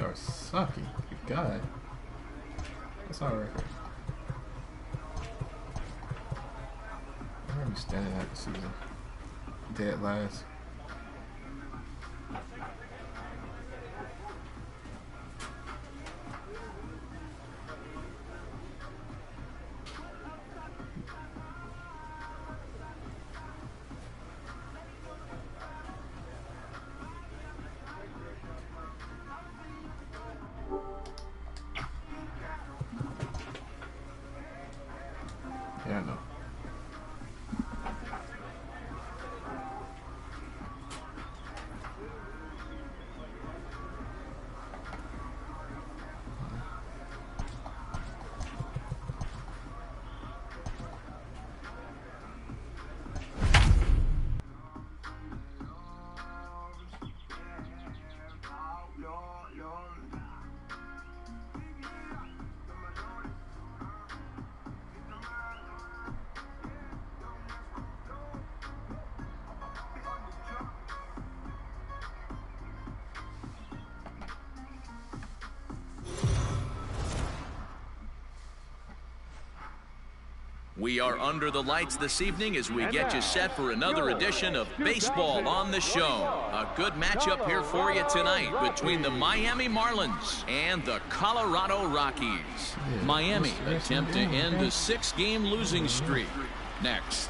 are sucking. Good God. That's our record. Where are we standing at the season? Dead last. Yeah, I know. We are under the lights this evening as we get you set for another edition of Baseball on the Show. A good matchup here for you tonight between the Miami Marlins and the Colorado Rockies. Miami attempt to end a 6-game losing streak. Next.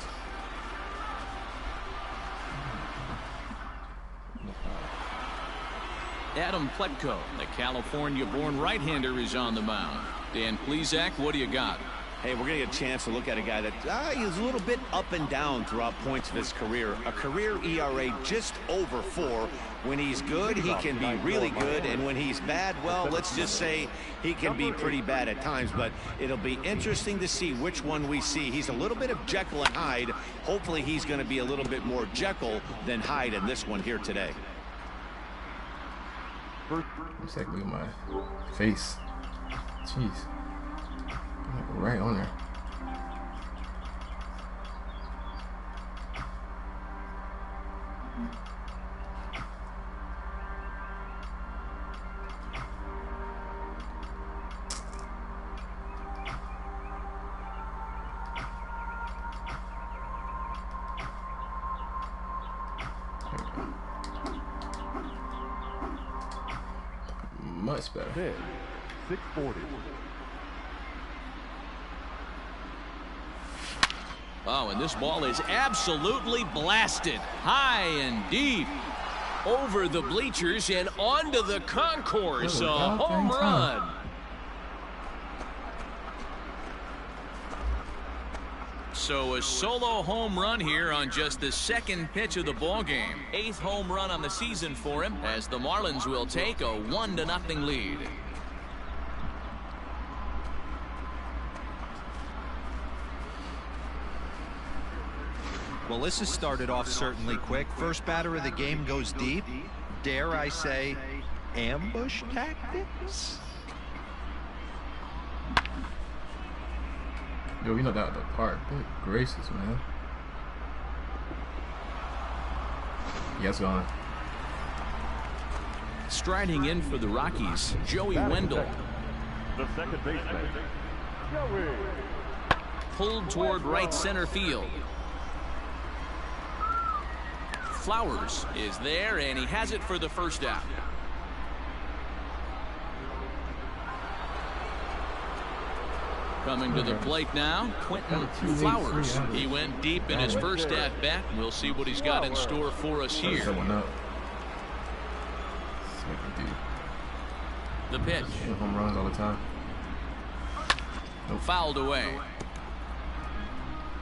Adam Pletko, the California-born right-hander, is on the mound. Dan Plesac, what do you got? Hey, we're going to get a chance to look at a guy that he's a little bit up and down throughout points of his career. A career ERA just over 4. When he's good, he can be really good. And when he's bad, well, let's just say he can be pretty bad at times. But it'll be interesting to see which one we see. He's a little bit of Jekyll and Hyde. Hopefully he's going to be a little bit more Jekyll than Hyde in this one here today. Looks like, look at my face. Jeez. Right on there. Much better. 640. Oh, and this ball is absolutely blasted. High and deep. Over the bleachers and onto the concourse. A home run. So a solo home run here on just the second pitch of the ball game. 8th home run on the season for him as the Marlins will take a 1-0 lead. Well, this has started off certainly quick. First batter of the game goes deep. Dare I say, ambush tactics? Yo, you know that the park. Good gracious, man. Yes, gone. Striding in for the Rockies, Joey Wendell. The second baseman, Joey. Pulled toward right center field. Flowers is there, and he has it for the first out. Coming to the plate now, Quentin Flowers. He went deep in his first at-bat. We'll see what he's got in store for us here. The pitch. Home runs all the time. Fouled away.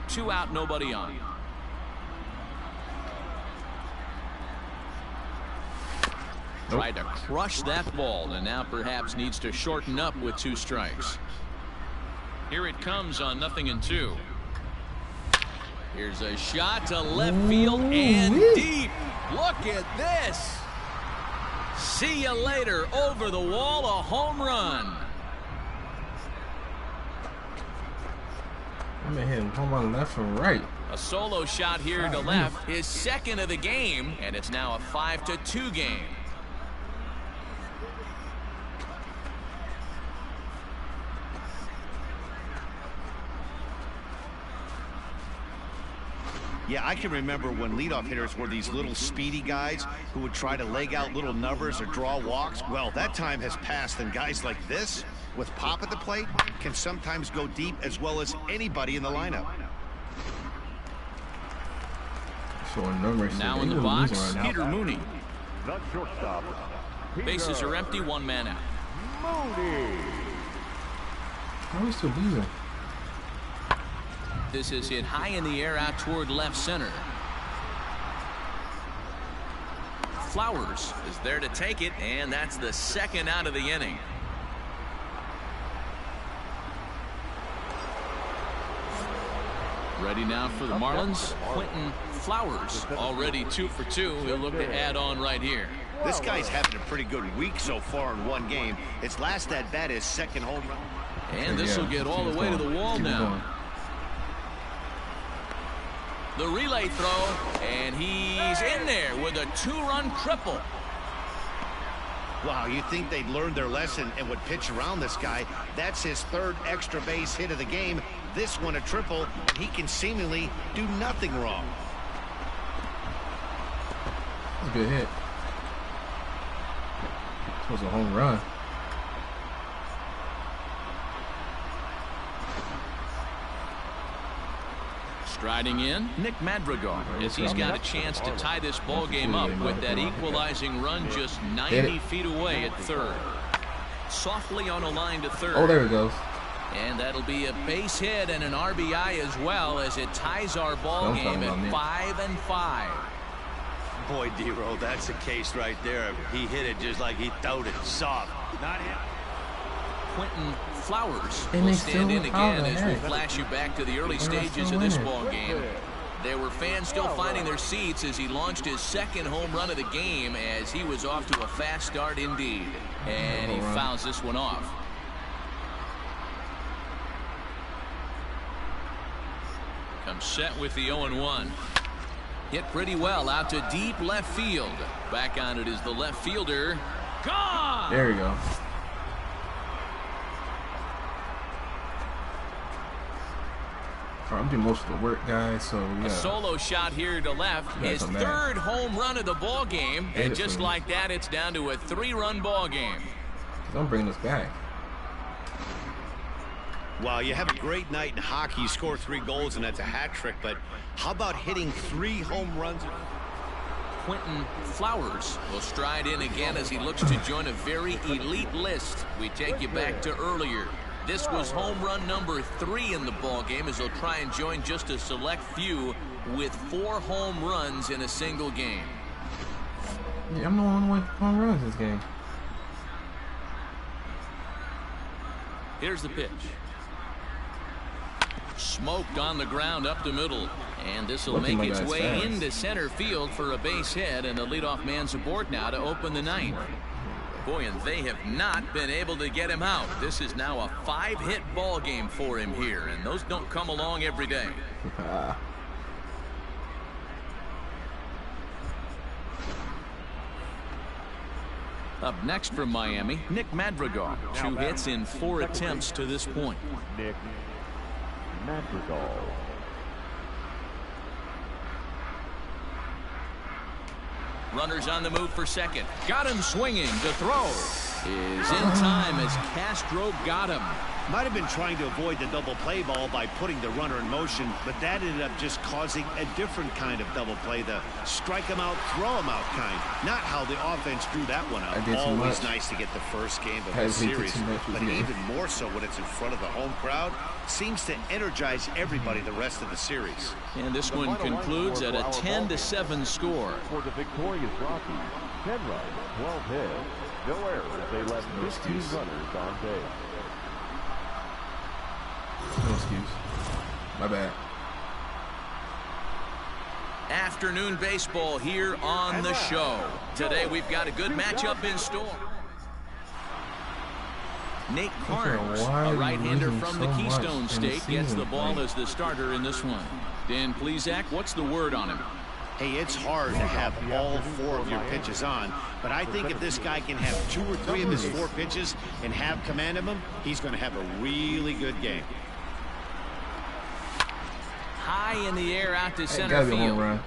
2 out, nobody on. Tried to crush that ball, and now perhaps needs to shorten up with 2 strikes. Here it comes on 0-2. Here's a shot to left field and deep. Look at this. See you later. Over the wall, a home run. I'm gonna hit him home run left and right. A solo shot here to left, his second of the game, and it's now a 5-2 game. Yeah, I can remember when leadoff hitters were these little speedy guys who would try to leg out little numbers or draw walks. Well, that time has passed, and guys like this, with pop at the plate, can sometimes go deep as well as anybody in the lineup. Showing numbers. Now in the box, Peter Mooney. The shortstop. Bases are empty, 1 man out. Mooney. How are we still losing? This is hit high in the air out toward left center. Flowers is there to take it, and that's the 2nd out of the inning. Ready now for the Marlins, Quentin Flowers. Already 2 for 2. He'll look to add on right here. This guy's having a pretty good week so far in one game. His last at bat is 2nd home run. And this will get all the way to the wall now. The relay throw, and he's in there with a 2-run triple. Wow, you think they'd learned their lesson and would pitch around this guy. That's his 3rd extra base hit of the game. This one a triple, and he can seemingly do nothing wrong. That's a good hit. This was a home run. Striding in, Nick Madrigal, as he's got a chance to tie this ball game up with that equalizing run just 90 feet away at 3rd. Softly on a line to 3rd. Oh, there it goes. And that'll be a base hit and an RBI as well, as it ties our ball game at 5-5. Boy, D-Roll, that's a case right there. He hit it just like he throwed it soft. Not him. Quentin Flowers will stand in again as we flash you back to the early stages of this ball game. There were fans still finding their seats as he launched his 2nd home run of the game, as he was off to a fast start indeed. And he fouls this one off. Comes set with the 0-1. Hit pretty well out to deep left field. Back on it is the left fielder. Gone! There you go. I'm doing most of the work, guys, so yeah. A solo shot here to left. His 3rd home run of the ball game. And just like that, it's down to a 3-run ball game. I'm bringing this back. Wow, you have a great night in hockey. You score 3 goals, and that's a hat trick. But how about hitting 3 home runs? Quentin Flowers will stride in again as he looks to join a very elite list. We take you back to earlier. This was home run number 3 in the ball game, as he'll try and join just a select few with 4 home runs in a single game. Yeah, I'm the one with home runs this game. Here's the pitch. Smoked on the ground up the middle. And this will make its way into center field for a base hit, and the leadoff man's aboard now to open the 9th. Boy, and they have not been able to get him out. This is now a 5-hit ball game for him here, and those don't come along every day. Up next from Miami, Nick Madrigal. 2 hits in 4 attempts to this point. Nick Madrigal. Runners on the move for 2nd. Got him swinging. The throw is in time as Castro got him. Might have been trying to avoid the double play ball by putting the runner in motion, but that ended up just causing a different kind of double play, the strike him out, throw him out kind. Not how the offense drew that one up. Always nice to get the first game of the series, but even more so when it's in front of the home crowd. Seems to energize everybody the rest of the series. And this one concludes at a 10-7 score. For the victorious Rockies, 10 runs, 12 hits, no errors. They left 15 runners on base. No excuse. My bad. Afternoon baseball here on the show. Today we've got a good matchup in store. Nate Carnes, a right-hander from the Keystone State, gets the ball as the starter in this one. Dan Plesac, what's the word on him? Hey, it's hard to have all 4 of your pitches on, but I think if this guy can have 2 or 3 of his 4 pitches and have command of them, he's going to have a really good game. high in the air out to center Gotta be a home field. run.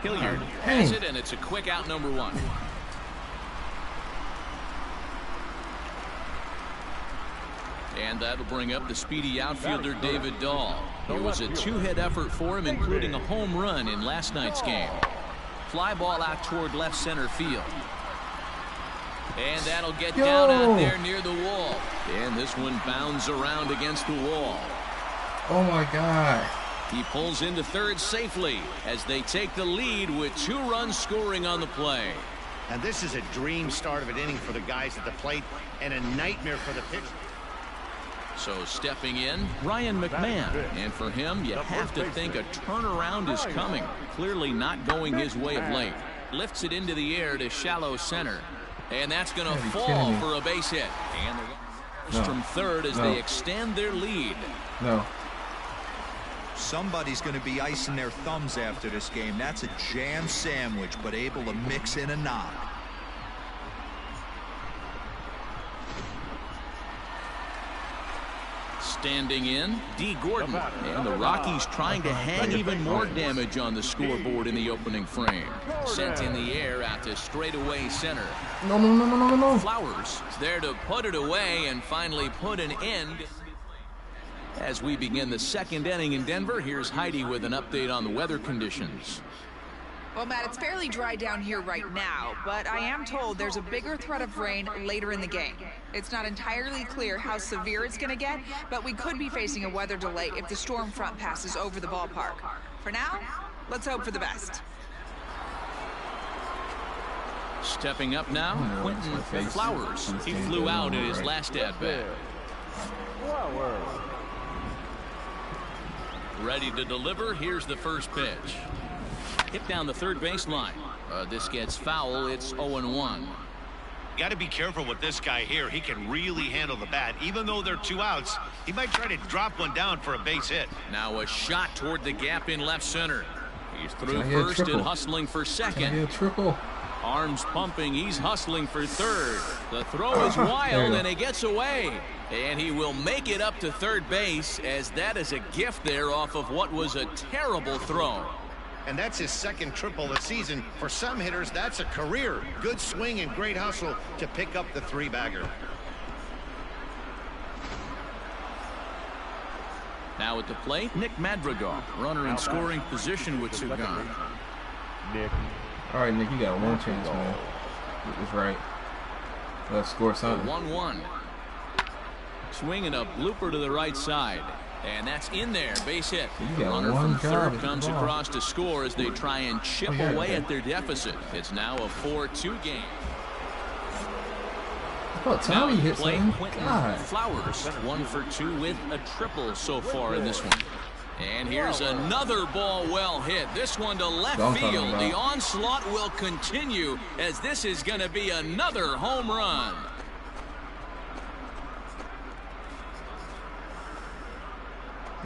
Hilliard has it, and it's a quick out, number 1. And that'll bring up the speedy outfielder David Dahl. It was a 2-hit effort for him, including a home run in last night's game. Fly ball out toward left center field. And that'll get down out there near the wall. And this one bounds around against the wall. Oh my God. He pulls into third safely as they take the lead with 2 runs scoring on the play. And this is a dream start of an inning for the guys at the plate and a nightmare for the pitcher. So stepping in, Ryan McMahon. And for him, you have to think a turnaround is coming. Clearly not going his way of late. Lifts it into the air to shallow center. And that's going to fall for a base hit. And the runners from third as they extend their lead. No. Somebody's going to be icing their thumbs after this game. That's a jam sandwich, but able to mix in a knock. Standing in, D. Gordon. And the Rockies trying to hang even more damage on the scoreboard in the opening frame. Sent in the air out to straightaway center. No. Flowers is there to put it away and finally put an end. As we begin the second inning in Denver, here's Heidi with an update on the weather conditions. Well, Matt, it's fairly dry down here right now, but I am told there's a bigger threat of rain later in the game. It's not entirely clear how severe it's going to get, but we could be facing a weather delay if the storm front passes over the ballpark. For now, let's hope for the best. Stepping up now, Quentin Flowers. He flew out in his last at-bat. Ready to deliver. Here's the first pitch. Hit down the third baseline. This gets foul. It's 0-1. Got to be careful with this guy here. He can really handle the bat. Even though they're 2 outs, he might try to drop one down for a base hit. Now a shot toward the gap in left center. He's through first and hustling for second. Triple. Arms pumping. He's hustling for third. The throw is wild, and it gets away. And he will make it up to third base, as that is a gift there off of what was a terrible throw. And that's his second triple this season. For some hitters, that's a career. Good swing and great hustle to pick up the 3-bagger. Now at the plate, Nick Madrigal, runner in scoring position with 2 gone. All right, Nick, you got one chance, man. Get this right. Let's score something. 1-1. Swinging a blooper to the right side. And that's in there, base hit. Runner from third comes across to score as they try and chip away at their deficit. It's now a 4-2 game. Now he hit Quentin Flowers, 1 for 2 with a triple so far in this one. And here's another ball well hit. This one to left field. The onslaught will continue as this is going to be another home run.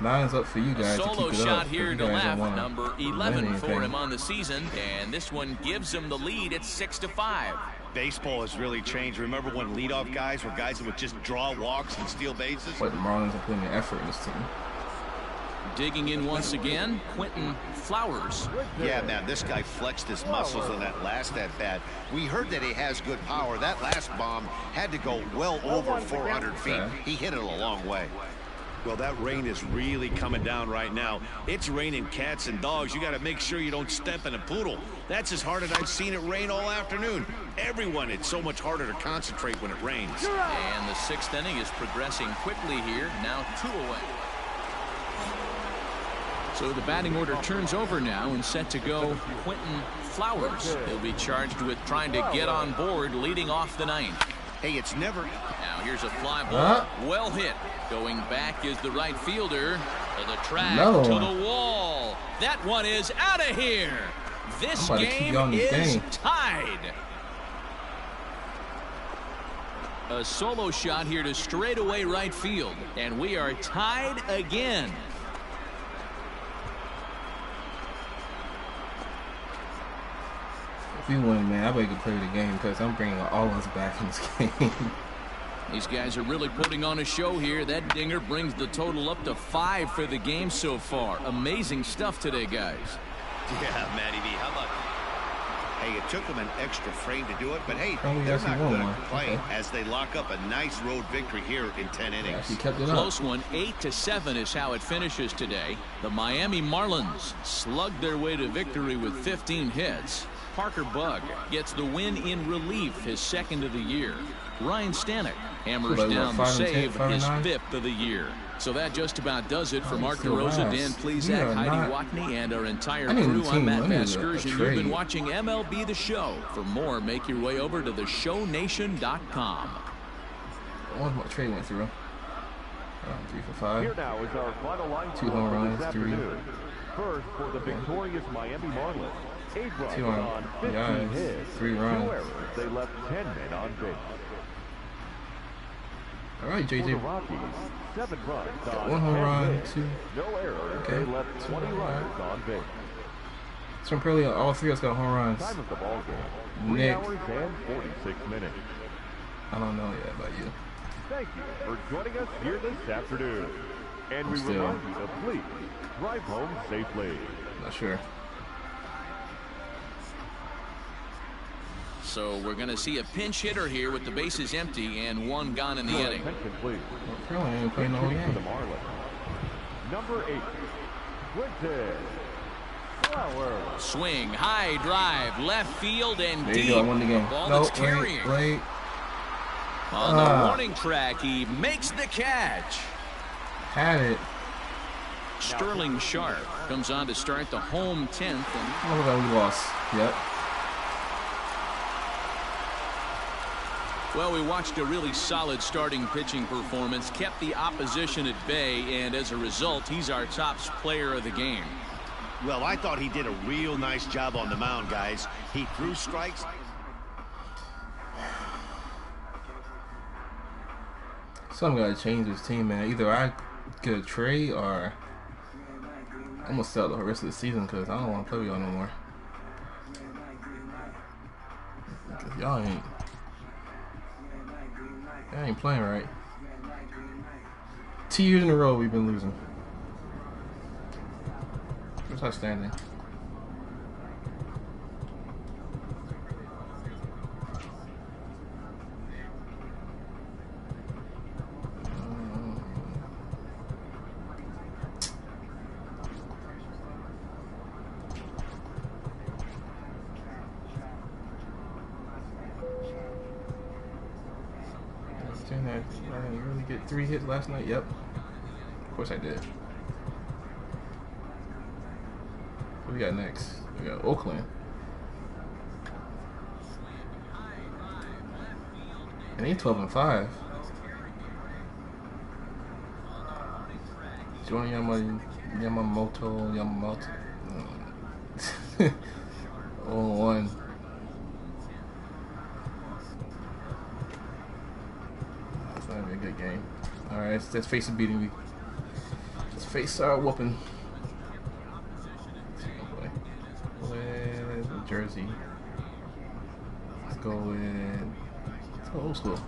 Line's up for you guys. Solo shot here to left, want number 11 for him on the season, and this one gives him the lead at 6-5. Baseball has really changed. Remember when leadoff guys were guys that would just draw walks and steal bases? But the Marlins are putting the effort in this team. Digging in once again, Quentin Flowers. Yeah, man, this guy flexed his muscles on that last at-bat. We heard that he has good power. That last bomb had to go well over 400 feet. He hit it a long way. Well, that rain is really coming down right now. It's raining cats and dogs. You got to make sure you don't step in a poodle. That's as hard as I've seen it rain all afternoon. Everyone, it's so much harder to concentrate when it rains. And the 6th inning is progressing quickly here. Now 2 away. So the batting order turns over now and set to go Quentin Flowers. He'll be charged with trying to get on board leading off the 9th. Hey, it's never... Now here's a fly ball. Well hit. Going back is the right fielder. To the track, to the wall. That one is out of here. This game is tied. A solo shot here to straightaway right field. And we are tied again. If we win, man, I better play the game because I'm bringing all of us back in this game. These guys are really putting on a show here. That dinger brings the total up to 5 for the game so far. Amazing stuff today, guys. Yeah, Matty V, how about that? Hey, it took him an extra frame to do it, but hey, Oh, they're yes, not he won going to one. complain Okay. as they lock up a nice road victory here in 10 innings. He kept it up. Close one, 8-7 is how it finishes today. The Miami Marlins slugged their way to victory with 15 hits. Parker Bug gets the win in relief, his 2nd of the year. Ryan Stanek hammers Like, down the 5 and 10, save, 5 and his 9? 5th of the year. So that just about does it for Oh, Mark still DeRosa, last. Dan We Plezak, are Heidi not- Watney, and our entire I need a crew. I'm team. Matt I need a Vasgersian. You've trade. been watching MLB The Show. For more, make your way over to theshownation.com. One trade went through. 3 for 5. Here now is our final line 2 home for runs, this 3. afternoon. First for the victorious Miami Marlins. 8 runs 2 on 15 yards, hits. 3 2 runs. errors. They left 10 men on base. All right, For the JJ. Rockies, 7 runs Got on 1 home 10 run, hits. 2. No errors. Okay. They left 20 runners on base. So apparently all 3 of us got home runs. Time of the ball game, 3 Nick. hours and 46 minutes. I don't know yet about you. Thank you for joining us here this afternoon. And we Still. remind you to please drive home safely. Not sure. So we're going to see a pinch hitter here with the bases empty and 1 gone in the Your inning. attention, please. Apparently I ain't playing the whole Pitching for the game. Marlins. Number 8, Quinton Flowers. Swing, high drive, left field and There deep. you go. I won the game. Ball No, that's carrying. wait. On the Ah. warning track, he makes the catch. Had it. Sterling Sharp comes on to start the home 10th. And Oh, that we lost. Yep. well, we watched a really solid starting pitching performance, kept the opposition at bay, and as a result, he's our top player of the game. Well, I thought he did a real nice job on the mound, guys. He threw strikes. Something gotta change this team, man. Either I get a trade or I'm gonna sell the rest of the season because I don't want to play with y'all no more. Because y'all ain't playing right. 2 years in a row we've been losing. What's our standing? I didn't really get 3 hits last night. Yep. Of course I did. What we got next? We got Oakland. And he's 12-5. Join Yamamoto. 0-1. That's not gonna be a good game. Alright, let's face the beating me. Let's face our whooping. With Jersey. Let's go old school.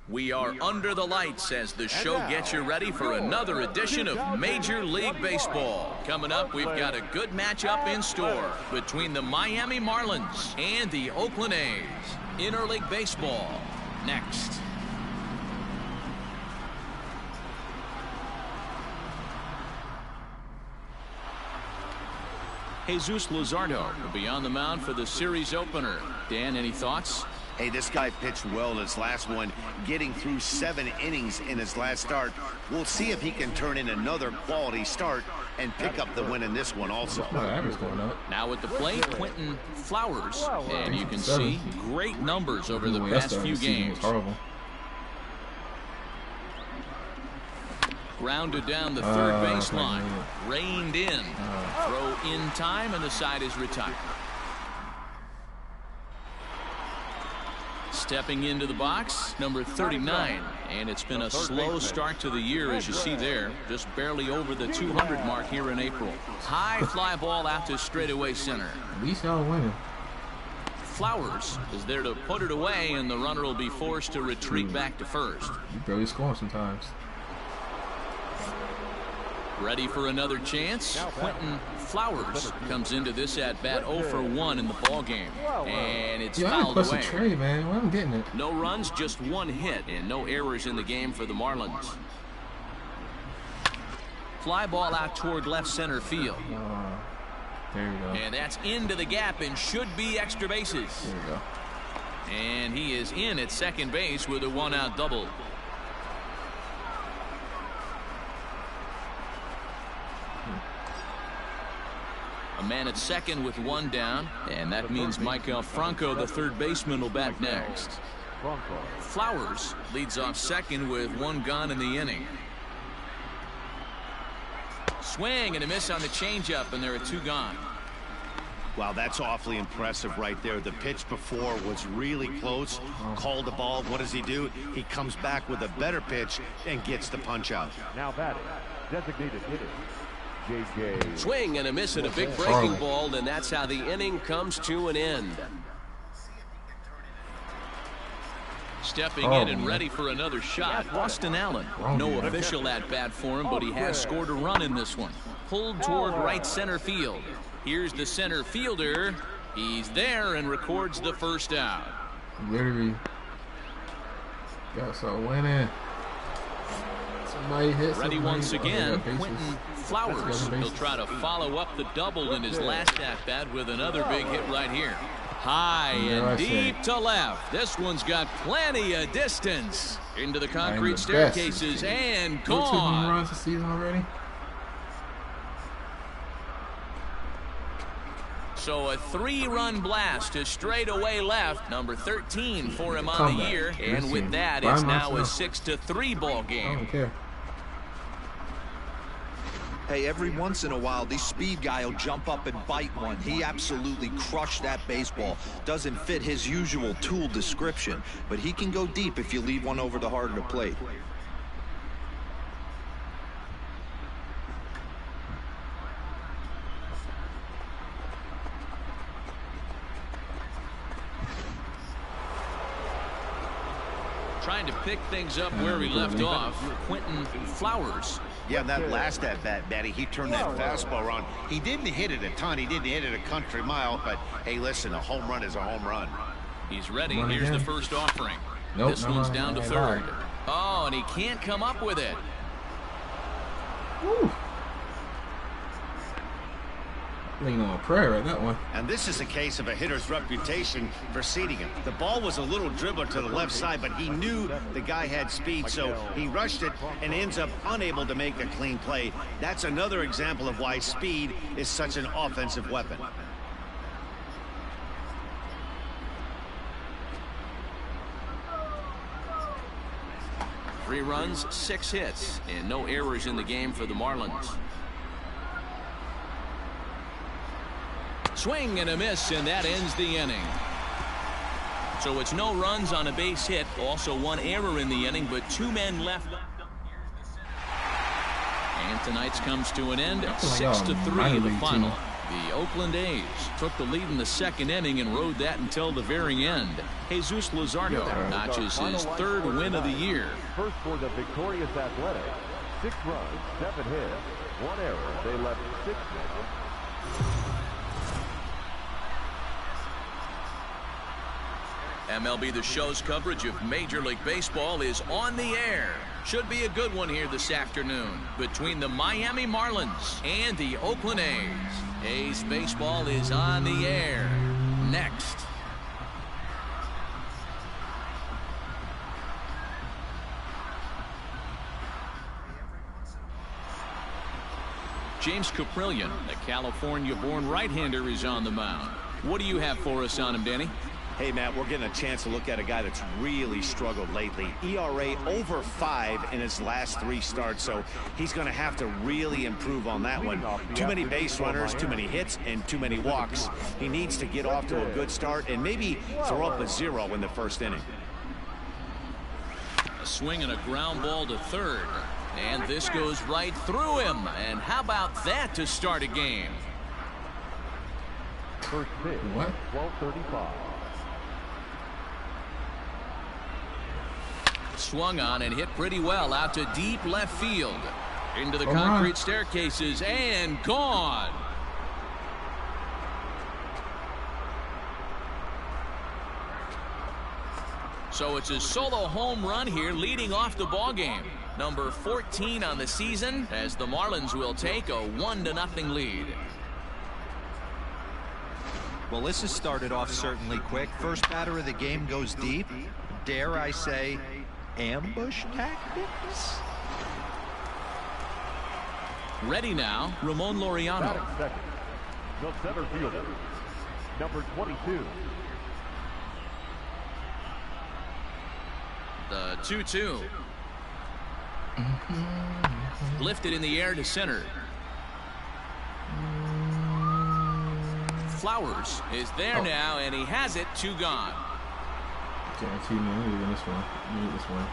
We are under the lights as the show gets you ready for another edition of Major League Baseball. Coming up, we've got a good matchup in store between the Miami Marlins and the Oakland A's. Interleague Baseball next. Jesus Luzardo will be on the mound for the series opener. Dan, any thoughts? Hey, this guy pitched well in his last one, getting through 7 innings in his last start. We'll see if he can turn in another quality start and pick up the win in this one also. My average going up. Now at the plate, Quinton Flowers, and you can see great numbers over the past few games. Horrible. Grounded down the third baseline. Reined in. Throw in time, and the side is retired. Stepping into the box, number 39. And it's been a slow start to the year, as you see there. Just barely over the 200 mark here in April. High fly ball out to straightaway center. At least y'all winning. Flowers is there to put it away, and the runner will be forced to retreat back to first. You barely score sometimes. Ready for another chance. Quentin Flowers comes into this at bat 0 for 1 in the ball game, and it's fouled away. Trade, man. Why am I getting it? No runs, just one hit, and no errors in the game for the Marlins. Fly ball out toward left center field. There you go. And that's into the gap and should be extra bases. There you go. And he is in at second base with a one-out double. A man at second with one down, and that means Michael Franco, the third baseman, will bat next. Flowers leads off second with one gone in the inning. Swing and a miss on the changeup, and there are two gone. Wow, that's awfully impressive right there. The pitch before was really close. Called the ball. What does he do? He comes back with a better pitch and gets the punch out. Now batting, designated hitter. Swing and a miss at a big breaking ball, and that's how the inning comes to an end. Stepping in and ready for another shot, Austin Allen. No official at bat for him, but he has scored a run in this one. Pulled toward right center field. Here's the center fielder. He's there and records the first out. Literally got some winning. Somebody hit. Ready once again. Quentin Flowers. He'll try to follow up the double in his last at bat with another big hit right here. High and deep to left. This one's got plenty of distance into the concrete staircases and gone. 2 home runs this season already. So a 3-run blast to straightaway left. Number 13 for him on the year. And with that, it's now a 6-3 ball game. I don't care. Hey, every once in a while, the speed guy will jump up and bite one. He absolutely crushed that baseball. Doesn't fit his usual tool description, but he can go deep if you leave one over the heart of the plate. Trying to pick things up where he left off, Quentin Flowers. Yeah, that last at bat, Matty, he turned that fastball around. He didn't hit it a ton. He didn't hit it a country mile, but hey, listen, a home run is a home run. He's ready. Here's the first offering. This one's down to third. Oh, and he can't come up with it. Woo. Leaning on a prayer at that one. And this is a case of a hitter's reputation preceding him. The ball was a little dribbler to the left side, but he knew the guy had speed, so he rushed it and ends up unable to make a clean play. That's another example of why speed is such an offensive weapon. Three runs, 6 hits, and no errors in the game for the Marlins. Swing and a miss, and that ends the inning. So it's no runs on a base hit, also 1 error in the inning, but 2 men left. And tonight's comes to an end, 6-3 the final. The Oakland A's took the lead in the 2nd inning and rode that until the very end. Jesus Luzardo notches his 3rd win of the year. First for the victorious Athletics. 6 runs, 7 hits, 1 error. They left 6 men. MLB The Show's coverage of Major League Baseball is on the air. Should be a good one here this afternoon between the Miami Marlins and the Oakland A's. A's baseball is on the air next. James Caprillion, a California-born right-hander, is on the mound. What do you have for us on him, Danny? Hey, Matt, we're getting a chance to look at a guy that's really struggled lately. ERA over 5 in his last 3 starts, so he's going to have to really improve on that one. Too many base runners, too many hits, and too many walks. He needs to get off to a good start and maybe throw up a 0 in the first inning. A swing and a ground ball to third. And this goes right through him. And how about that to start a game? First pitch, What? 12:35. Swung on and hit pretty well out to deep left field. Into the concrete staircases and gone. So it's a solo home run here leading off the ball game. Number 14 on the season as the Marlins will take a 1-0 lead. Well, this has started off certainly quick. First batter of the game goes deep. Dare I say, ambush tactics? Ready now, Ramon Laureano. Batting second, the center fielder, number 22. The 2-2. Lifted in the air to center. Flowers is there now, and he has it. 2 gone. Guarantee me, I'm gonna win this one. I need this one.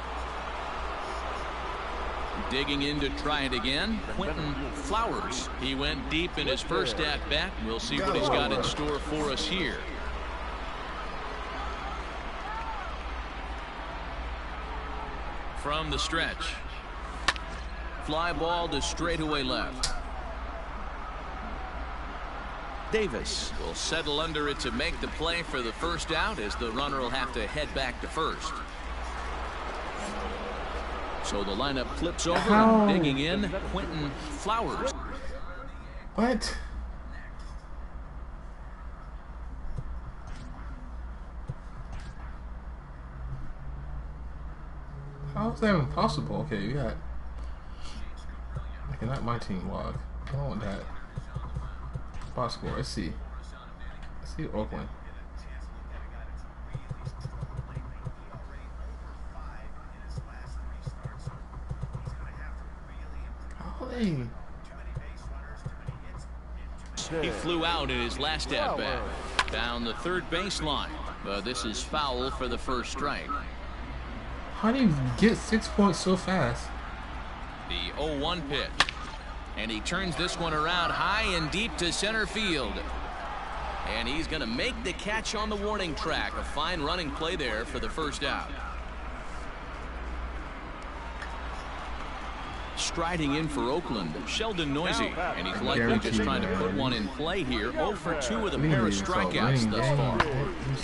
Digging in to try it again, Quentin Flowers. He went deep in his first at-bat. We'll see what he's got in store for us here. From the stretch. Fly ball to straightaway left. Davis will settle under it to make the play for the first out as the runner will have to head back to first. So the lineup flips over and digging in, Quentin Flowers. What? How is that even possible? Okay, you got. Okay, not my team log. I don't want that. Box score. Let's see. Let's see Oakland. How are they? He flew out in his last at-bat. Down the third baseline. But this is foul for the first strike. How do you get 6 points so fast? The 0-1 pitch. And he turns this one around high and deep to center field. And he's going to make the catch on the warning track. A fine running play there for the first out. Striding in for Oakland, Sheldon Noisy. And he's likely just trying to put one in play here. 0 for 2 with a pair of strikeouts thus far.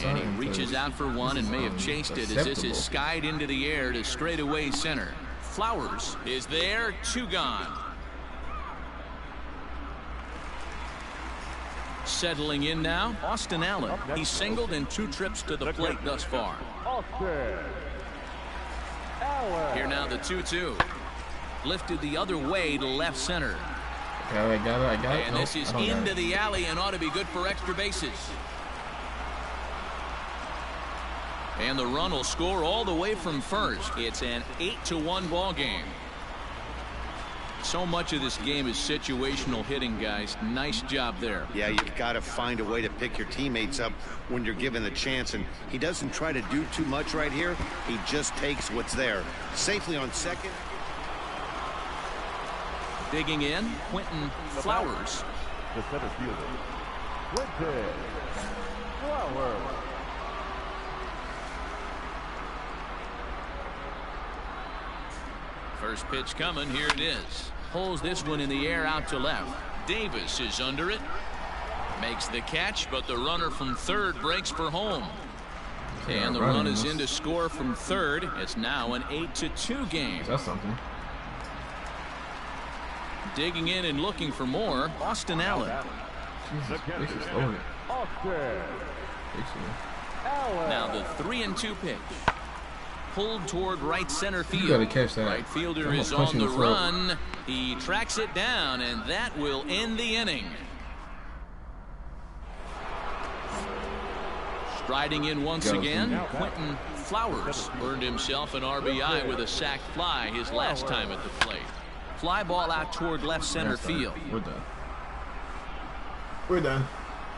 And he reaches out for one and may have chased it as this is skied into the air to straightaway center. Flowers is there. 2 gone. Settling in now, Austin Allen. He's singled in 2 trips to the plate thus far. Here now the 2-2. Lifted the other way to left center. I got it. And this is into the alley and ought to be good for extra bases. And the run will score all the way from first. It's an 8-1 ball game. So much of this game is situational hitting, guys. Nice job there. Yeah, you've got to find a way to pick your teammates up when you're given the chance, and he doesn't try to do too much right here. He just takes what's there. Safely on second. Digging in, Quentin Flowers. The center fielder, Quentin Flowers. First pitch coming. Here it is. Pulls this one in the air out to left. Davis is under it. Makes the catch, but the runner from third breaks for home. And the run is in to score from third. It's now an 8-2 game. That's something. Digging in and looking for more, Austin Allen. Jesus, loaded. Now the 3-2 pitch. Pulled toward right center field. You gotta catch that. Right fielder is on the run. He tracks it down, and that will end the inning. Striding in once again, Quentin Flowers earned himself an RBI with a sac fly his last time at the plate. Fly ball out toward left center field. We're done. We're done.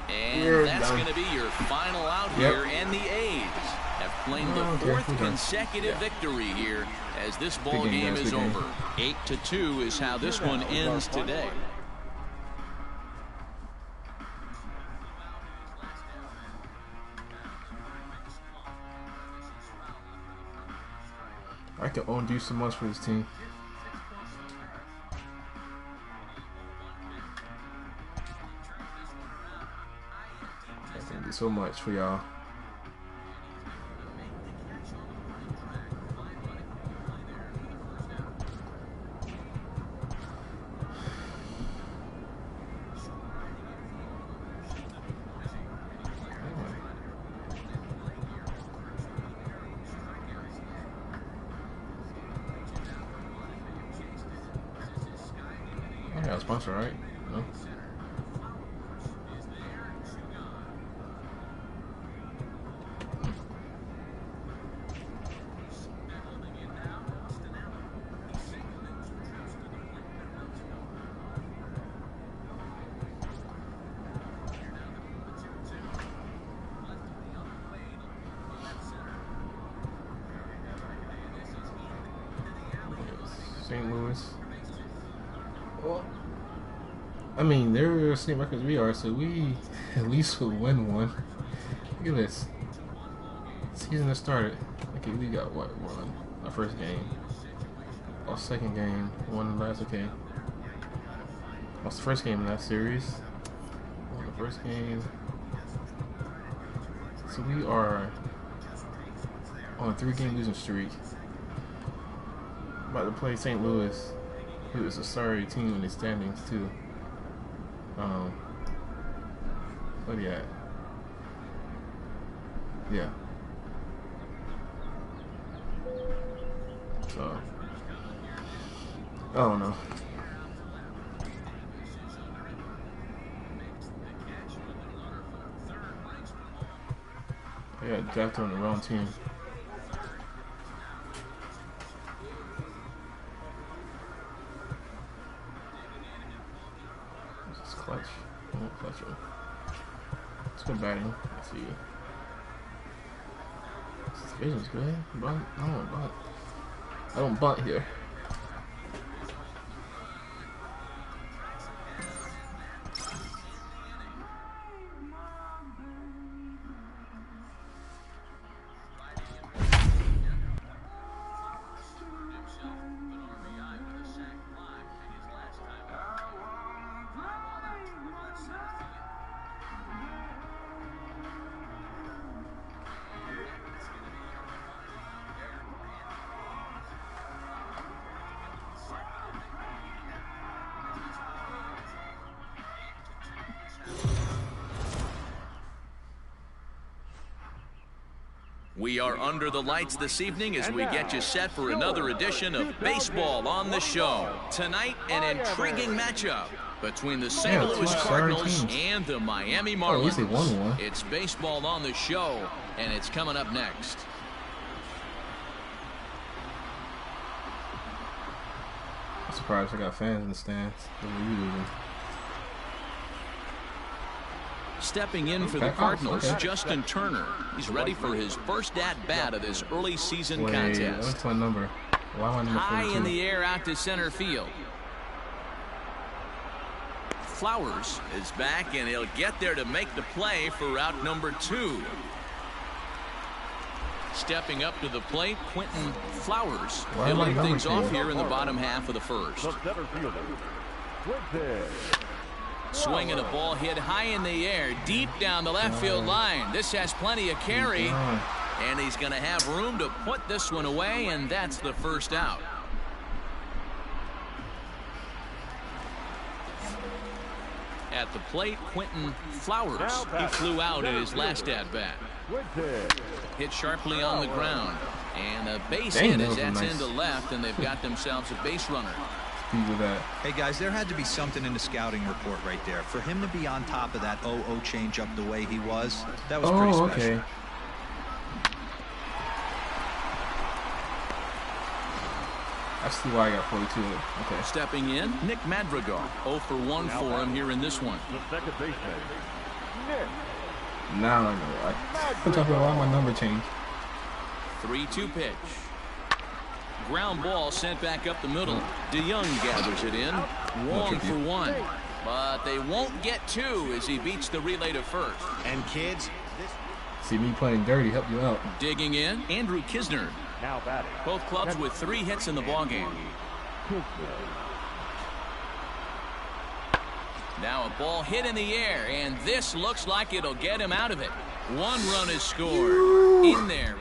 And that's going to be your final out here, and the A's have claimed the fourth consecutive victory here as this ball game is over. 8-2 is how this one ends today. I can only do so much for this team. I can do so much for y'all. I got a sponsor, right? No. St. Louis. Well, I mean, they're the same record as we are, so we at least will win one. Look at this. Season has started. Okay, we got what? One. Our first game. Our second game. One last. Okay. What's the first game in that series? Won the first game. So we are on a 3-game losing streak. About to play St. Louis, who is a sorry team in the standings too. What are you at? Yeah. So I don't know. I got drafted on the wrong team. Clutch. Clutch. Let's go batting. Let's see. This vision's good. Bunt. I don't bunt. I don't bunt here. We are under the lights this evening as we get you set for another edition of Baseball on the Show. Tonight, an intriguing matchup between the St. Louis Cardinals and the Miami Marlins. It's Baseball on the Show, and it's coming up next. I'm surprised I got fans in the stands. Stepping in for the Cardinals, Justin Turner. He's ready for his first at-bat of this early season contest. What's my number? High in the air out to center field. Flowers is back, and he'll get there to make the play for route number 2. Stepping up to the plate, Quentin Flowers. He'll lead things off here in the bottom half of the first. Swinging a ball hit high in the air, deep down the left field line. This has plenty of carry, and he's going to have room to put this one away, and that's the first out. At the plate, Quentin Flowers. He flew out in his last at-bat. Hit sharply on the ground, and a base hit as that's into left, and they've got themselves a base runner. speed with that. Hey, guys, there had to be something in the scouting report right there. For him to be on top of that 0-0 changeup the way he was, that was pretty special. Okay. I see why I got 42. Okay. Stepping in, Nick Madrigal. 0 for 1 for him here in this one. The second baseman, Nick. Now I know why. I'm talking about why my number changed. 3-2 pitch. Ground ball sent back up the middle. DeYoung gathers it in. Wong for 1. But they won't get 2 as he beats the relay to first. And kids, See me playing dirty, help you out. Digging in, Andrew Kisner. Now batting. Both clubs with 3 hits in the ballgame. Now a ball hit in the air, and this looks like it'll get him out of it. 1 run is scored. In there.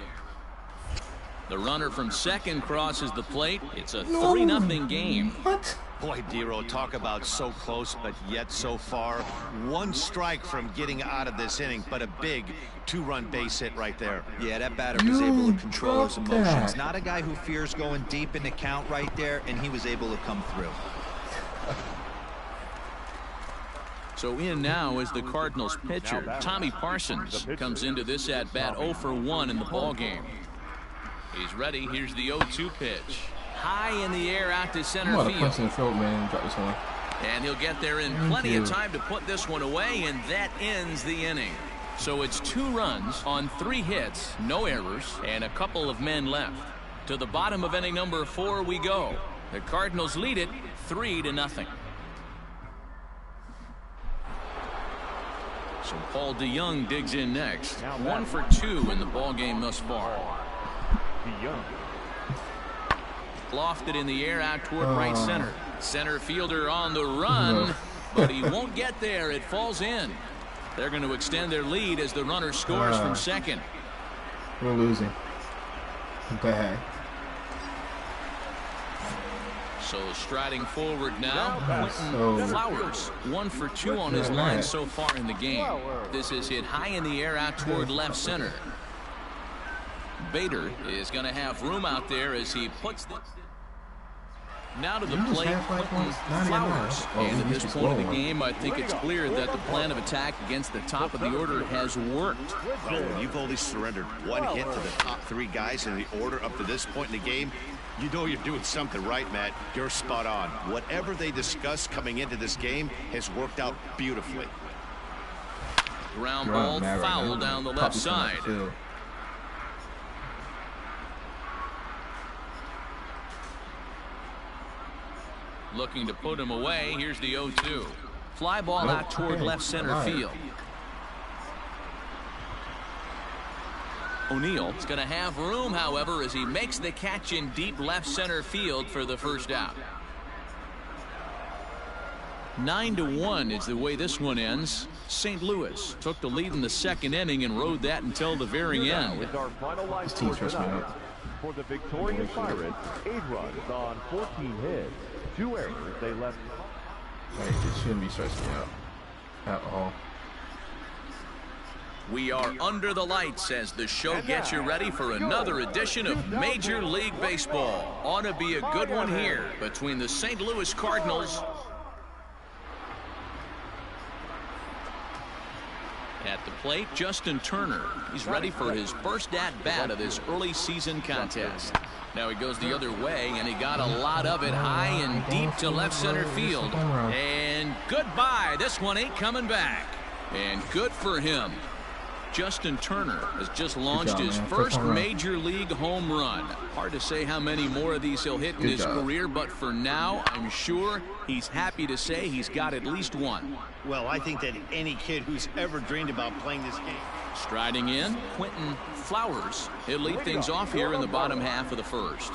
The runner from second crosses the plate. It's a 3-0 game. What? boy, Dero, talk about so close, but yet so far. 1 strike from getting out of this inning, but a big 2-run base hit right there. Yeah, that batter was able to control his emotions. Not a guy who fears going deep in the count right there, and he was able to come through. So in now is the Cardinals pitcher, Tommy Parsons, comes into this at-bat 0 for 1 in the ballgame. He's ready. Here's the 0-2 pitch. High in the air out to center field. Punch in the throat, man. Drop this one. And he'll get there in plenty of time to put this one away, and that ends the inning. So it's 2 runs on 3 hits, no errors, and a couple of men left. To the bottom of inning number 4 we go. The Cardinals lead it 3-0. So Paul DeYoung digs in next. 1 for 2 in the ballgame thus far. DeYoung. Lofted in the air out toward right center. Center fielder on the run, but he won't get there. It falls in. They're going to extend their lead as the runner scores from second. We're losing. Bad. So striding forward now, Quentin Flowers. 1 for 2 on his line so far in the game. This is hit high in the air out toward left center. Bader is going to have room out there as he puts the... Now to the plate, Quentin Flowers. And at this point of the game, I think it's clear that the plan of attack against the top of the order has worked. Well, when you've only surrendered 1 hit to the top 3 guys in the order up to this point in the game, you know you're doing something right, Matt. You're spot on. Whatever they discussed coming into this game has worked out beautifully. Ground ball foul down the left side. Looking to put him away. Here's the 0-2. Fly ball out toward left center field. O'Neill is going to have room, however, as he makes the catch in deep left center field for the first out. 9-1 is the way this one ends. St. Louis took the lead in the second inning and rode that until the very end. This team stressed me out. For the victorious Pirates, 8 runs on 14 hits. 2 errors they left. Like, it shouldn't be stressing me out at all. We are under the lights as the show gets you ready for another edition of Major League Baseball. Ought to be a good one here between the St. Louis Cardinals at the plate. Justin Turner. He's ready for his first at-bat of this early season contest. Now he goes the other way, and he got a lot of it high and deep to left center field. And goodbye. This one ain't coming back. And good for him. Justin Turner has just launched his first major league home run. Hard to say how many more of these he'll hit in his career, but for now, I'm sure he's happy to say he's got at least 1. Well, I think that any kid who's ever dreamed about playing this game. Striding in, Quentin Flowers. He'll lead things off here in the bottom half of the first.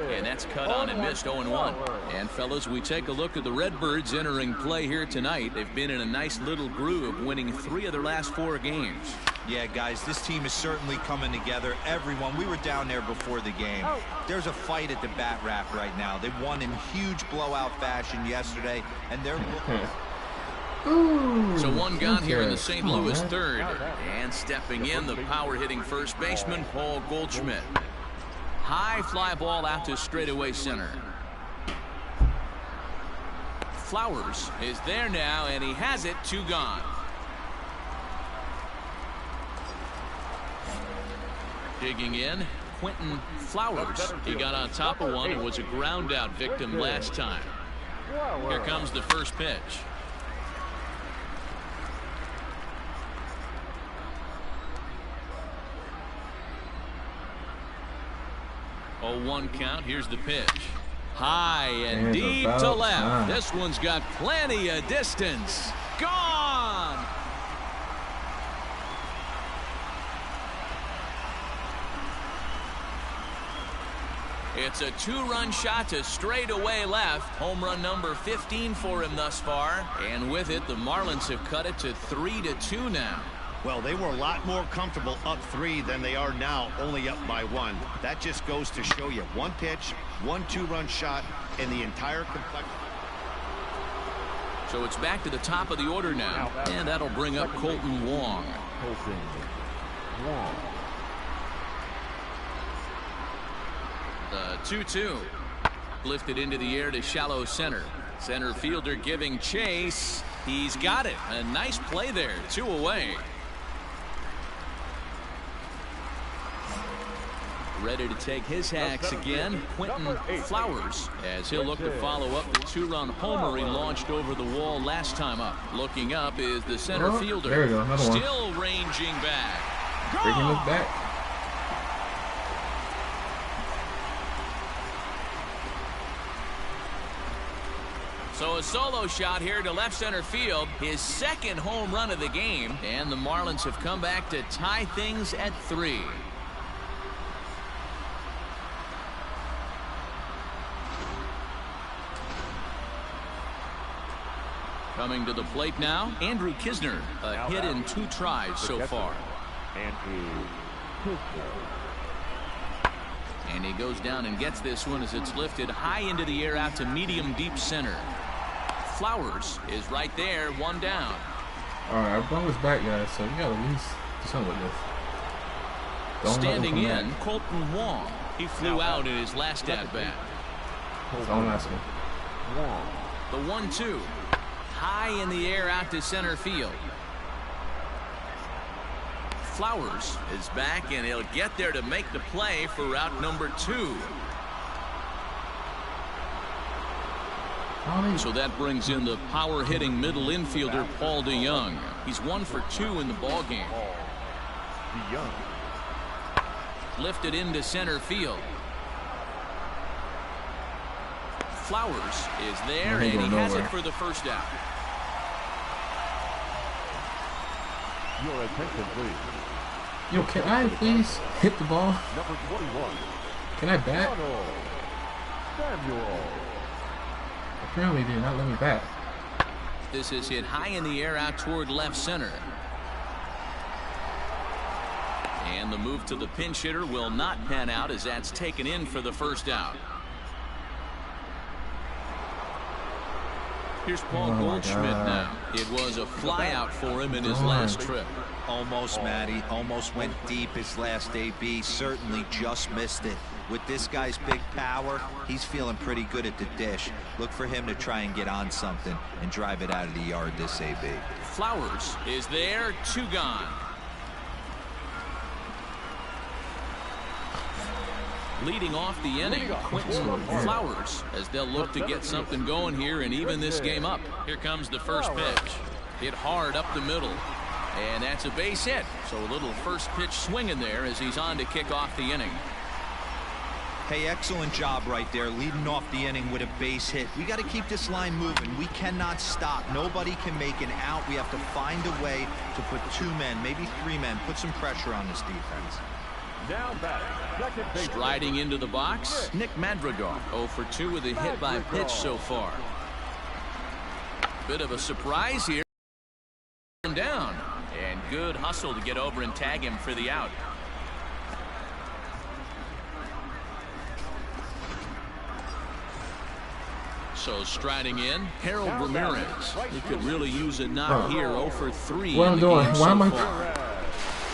And that's cut on and missed 0-1. And fellas, we take a look at the Redbirds entering play here tonight. They've been in a nice little groove, winning 3 of their last 4 games. Yeah, guys, this team is certainly coming together. Everyone, we were down there before the game. There's a fight at the bat rack right now. They won in huge blowout fashion yesterday, and they're so 1 gone here in the St. Louis third. And stepping in, the power-hitting first baseman, Paul Goldschmidt. High fly ball out to straightaway center. Flowers is there now, and he has it. 2 gone. Digging in, Quentin Flowers. He got on top of one and was a ground out victim last time. Here comes the first pitch. 0-1 count. Here's the pitch. High and deep to left. This one's got plenty of distance. Gone! It's a 2-run shot to straightaway left. Home run number 15 for him thus far. And with it, the Marlins have cut it to 3-2 now. Well, they were a lot more comfortable up 3 than they are now, only up by 1. That just goes to show you, 1 pitch, 1 2-run shot, and the entire complex. So it's back to the top of the order now, and that'll bring up Colton Wong. The 2-2. Lifted into the air to shallow center. Center fielder giving chase. He's got it. A nice play there. 2 away. Ready to take his hacks again, Quentin Flowers, as he'll look to follow up the 2-run homer he launched over the wall last time up. Looking up is the center fielder. There we go, another one. Still ranging back. Bringing us back. So a solo shot here to left center field, his 2nd home run of the game, and the Marlins have come back to tie things at 3. Coming to the plate now, Andrew Kisner, a hit in 2 tries so far. And he goes down and gets this one as it's lifted high into the air out to medium deep center. Flowers is right there, 1 down. All right, our ball is back, guys, so we got to at least do something with this. Standing in, Colton Wong. He flew out in his last at-bat. That's all I'm asking. The 1-2. High in the air out to center field. Flowers is back, and he'll get there to make the play for route number 2. So that brings in the power-hitting middle infielder Paul DeYoung. He's 1 for 2 in the ballgame. Lifted into center field. Flowers is there, and he has it for the first out. Your attention, please. Yo, can I please hit the ball? Number 21. Can I bat? Samuel. Apparently they did not let me bat. This is hit high in the air out toward left center. And the move to the pinch hitter will not pan out as that's taken in for the first out. Here's Paul Goldschmidt now. It was a flyout for him in his last trip. Almost, Matty. Almost went deep his last AB. Certainly just missed it. With this guy's big power, he's feeling pretty good at the dish. Look for him to try and get on something and drive it out of the yard this AB. Flowers is there, 2 gone. Leading off the inning, Quentin Flowers, as they'll look to get something going here and even this game up. Here comes the first pitch. Hit hard up the middle. And that's a base hit. So a little first pitch swing in there as he's on to kick off the inning. Hey, excellent job right there, leading off the inning with a base hit. We got to keep this line moving. We cannot stop. Nobody can make an out. We have to find a way to put 2 men, maybe 3 men, put some pressure on this defense. Now batting, striding into the box, Nick Madrigal. 0 for 2 with a hit by pitch so far. Bit of a surprise here. Down. And good hustle to get over and tag him for the out. So striding in, Harold Ramirez. He could really use a knock here. 0 for 3. What I'm doing? Why am I?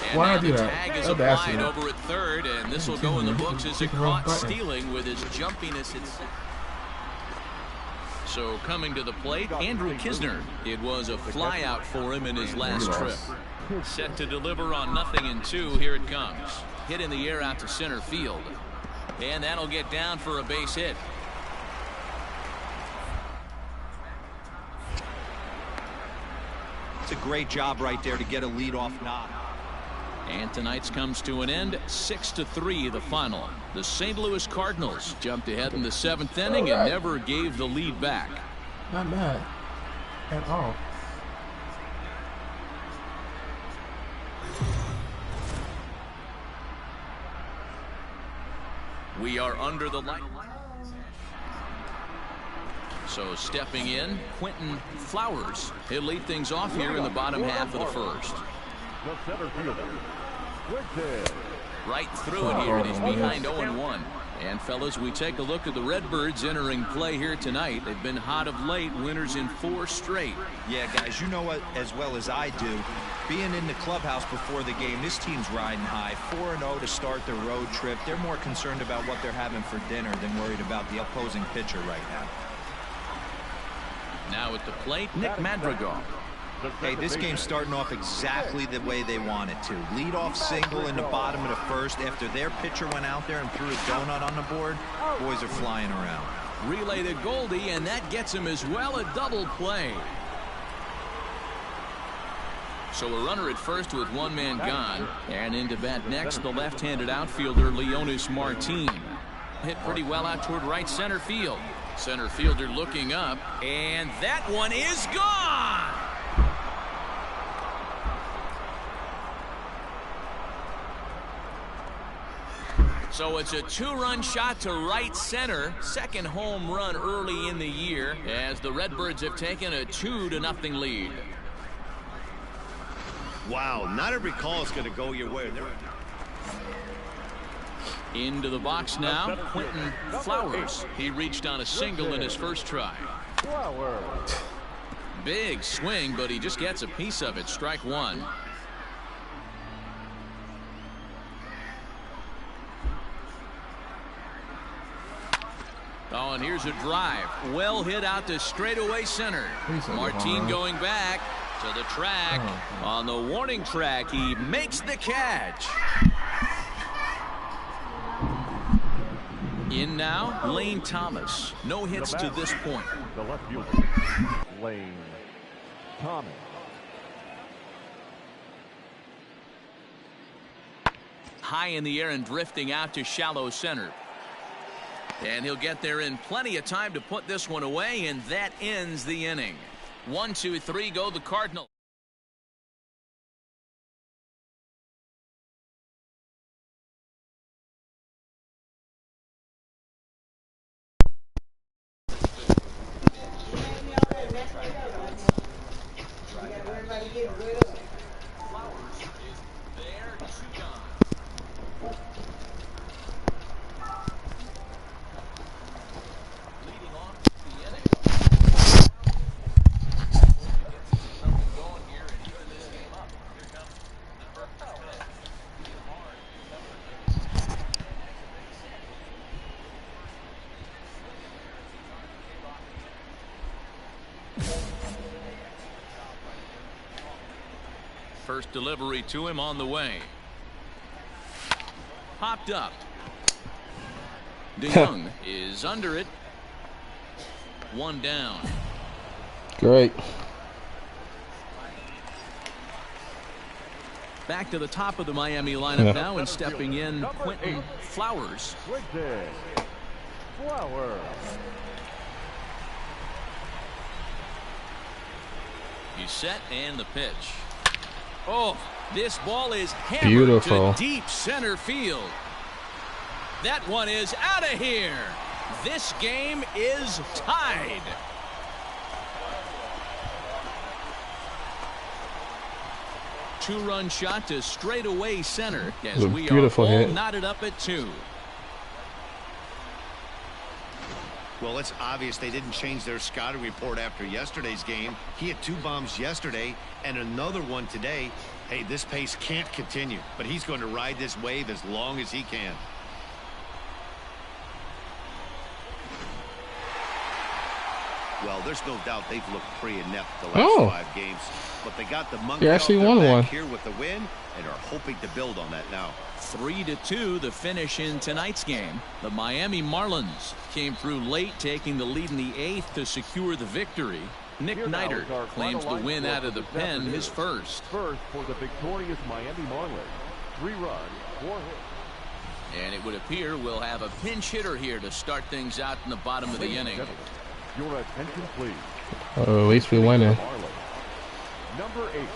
And why now I do the that? tag is applied over at third, and this will go in the books as a caught stealing with his jumpiness. So coming to the plate, Andrew Kisner. It was a flyout for him in his last trip. Set to deliver on 0-2. Here it comes. Hit in the air out to center field. And that'll get down for a base hit. It's a great job right there to get a leadoff knock. And tonight's comes to an end. 6-3 the final. The St. Louis Cardinals jumped ahead in the 7th inning and never gave the lead back. Not bad at all. We are under the light. So stepping in, Quentin Flowers. He'll lead things off here in the bottom half of the first. The center fielder, Right through it here, and he's behind 0-1. And fellas, we take a look at the Redbirds entering play here tonight. They've been hot of late, winners in 4 straight. Yeah, guys, you know what as well as I do. Being in the clubhouse before the game, this team's riding high. 4-0 to start their road trip. They're more concerned about what they're having for dinner than worried about the opposing pitcher right now. Now at the plate, Nick Madrigal. Hey, this game's starting off exactly the way they want it to. Lead-off single in the bottom of the first. After their pitcher went out there and threw a donut on the board, boys are flying around. Relay to Goldie, and that gets him as well, a double play. So a runner at first with 1 man gone. And into bat next, the left-handed outfielder, Leonis Martin. Hit pretty well out toward right center field. Center fielder looking up, and that one is gone! So it's a 2-run shot to right center. Second home run early in the year as the Redbirds have taken a 2-0 lead. Wow, not every call is going to go your way. Into the box now, Quentin Flowers. He reached on a single in his first try. Big swing, but he just gets a piece of it. Strike 1. Oh, and here's a drive. Well hit out to straightaway center. Martin going back to the track. On the warning track, he makes the catch. In now, Lane Thomas. No hits to this point. The left fielder, Lane Thomas. High in the air and drifting out to shallow center. And he'll get there in plenty of time to put this one away, and that ends the inning. 1, 2, 3 go the Cardinals. First delivery to him on the way. Popped up. DeYoung is under it. 1 down. Great. Back to the top of the Miami lineup now, and stepping in, Quentin Flowers. He's set, and the pitch. Oh, this ball is hammered to deep center field. That one is out of here. This game is tied. Two-run shot to straightaway center as we are all knotted up at 2. Well, it's obvious they didn't change their scouting report after yesterday's game. He had 2 bombs yesterday and another one today. Hey, this pace can't continue, but he's going to ride this wave as long as he can. Well, there's no doubt they've looked pretty inept the last 5 games, but they got the monkey they off actually their won back one here with the win and are hoping to build on that now. 3-2 the finish in tonight's game. The Miami Marlins came through late, taking the lead in the 8th to secure the victory. Nick Neidert claims the win out of the pen, his first. First for the victorious Miami Marlins. 3 runs, 4 hits. And it would appear we'll have a pinch hitter here to start things out in the bottom of the inning. Your attention, please. Oh, at least we winning. Number 8,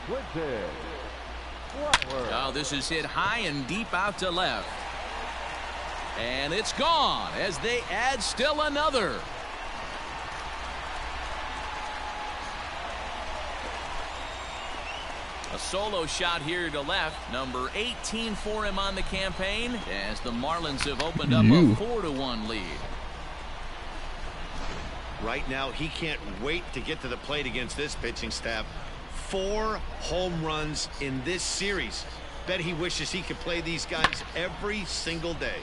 Clinton. Oh, this is hit high and deep out to left. And it's gone as they add still another. A solo shot here to left. Number 18 for him on the campaign as the Marlins have opened up a 4-1 lead. Right now, he can't wait to get to the plate against this pitching staff. 4 home runs in this series. Bet he wishes he could play these guys every single day.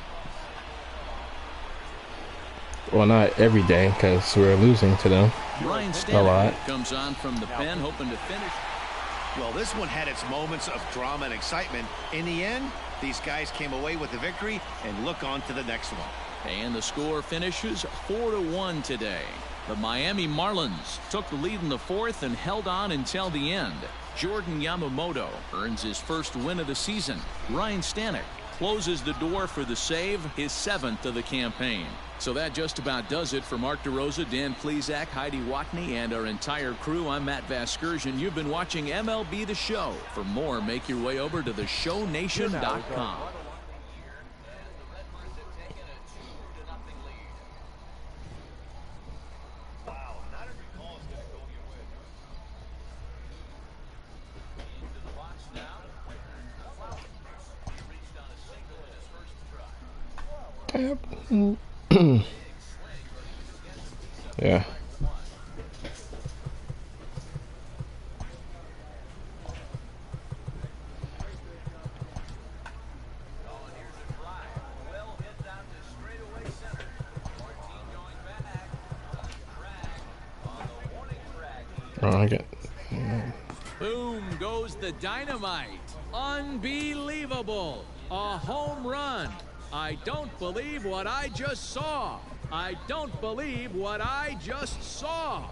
Well, not every day because we're losing to them Ryan a lot. comes on from the pen, hoping to finish. Well, this one had its moments of drama and excitement. In the end, these guys came away with the victory and look on to the next one. And the score finishes 4-1 today. The Miami Marlins took the lead in the 4th and held on until the end. Jordan Yamamoto earns his first win of the season. Ryan Stanek closes the door for the save, his 7th of the campaign. So that just about does it for Mark DeRosa, Dan Plesac, Heidi Watney, and our entire crew. I'm Matt Vasgersian. You've been watching MLB The Show. For more, make your way over to theshownation.com. Yeah. Oh, I get. Boom goes the dynamite. Unbelievable. A home run. I don't believe what I just saw. I don't believe what I just saw.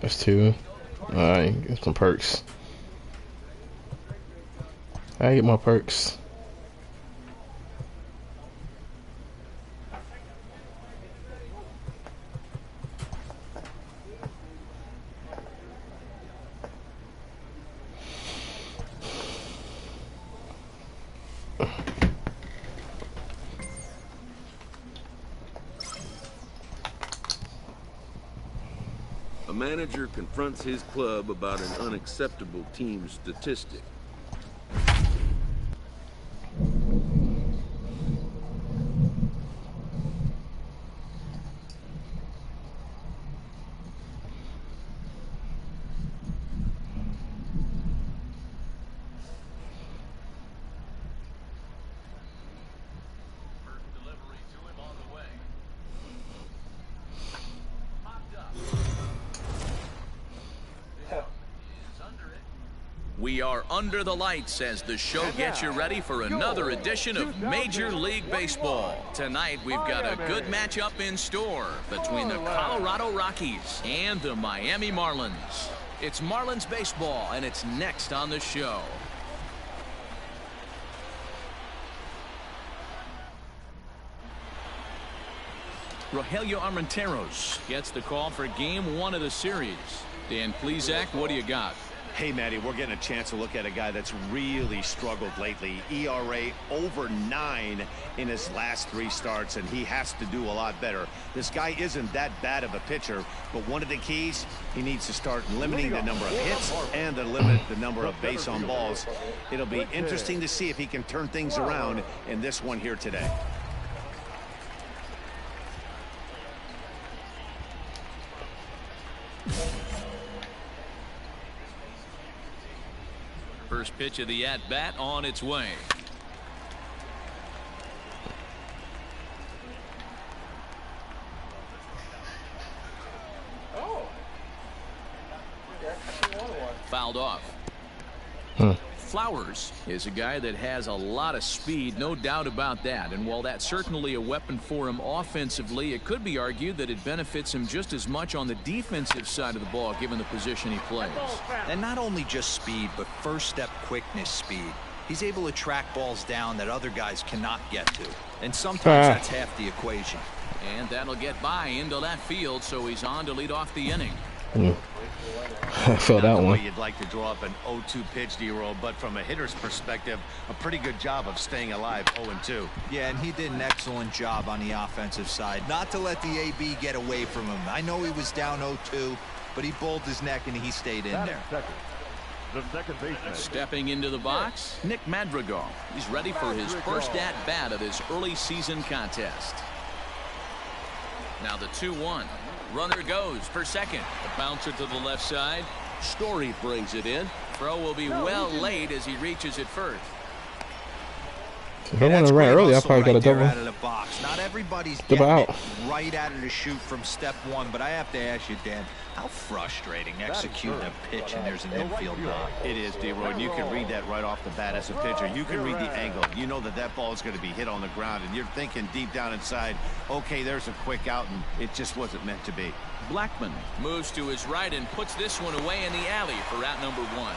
That's 2. Alright, get some perks. I get my perks. A manager confronts his club about an unacceptable team statistic. We are under the lights as the show gets you ready for another edition of Major League Baseball. Tonight we've got a good matchup in store between the Colorado Rockies and the Miami Marlins. It's Marlins baseball, and it's next on the show. Rogelio Armenteros gets the call for Game 1 of the series. Dan Plesac, what do you got? Hey, Matty, we're getting a chance to look at a guy that's really struggled lately. ERA over 9 in his last 3 starts, and he has to do a lot better. This guy isn't that bad of a pitcher, but one of the keys, he needs to start limiting the number of hits and to limit the number of base on balls. It'll be interesting to see if he can turn things around in this one here today. first pitch of the at-bat on its way. Fouled off. Flowers is a guy that has a lot of speed, no doubt about that. And while that's certainly a weapon for him offensively, it could be argued that it benefits him just as much on the defensive side of the ball, given the position he plays. And not only just speed, but first step quickness speed. He's able to track balls down that other guys cannot get to. And sometimes that's half the equation. And that'll get by into left field, so he's on to lead off the inning. I feel that one. You'd like to draw up an 0-2 pitch, D-roll, but from a hitter's perspective, a pretty good job of staying alive 0-2. Yeah, and he did an excellent job on the offensive side. Not to let the AB get away from him. I know he was down 0-2, but he bowled his neck and he stayed in there. The second baseman. Stepping into the box, Nick Madrigal. He's ready for his first at-bat of this early season contest. Now the 2-1. Runner goes for second. A bouncer to the left side. Story brings it in. Throw will be well late as he reaches it first. If I want to run early, I probably got a double. Out of the box. Not everybody's Double getting out. it right out of the chute from step one, but I have to ask you, Dan, how frustrating executing a pitch and there's an infield knock. It is, D-roll, and you can read that right off the bat as a pitcher. You can read the angle. You know that that ball is going to be hit on the ground, and you're thinking deep down inside, okay, there's a quick out, and it just wasn't meant to be. Blackman moves to his right and puts this one away in the alley for out number 1.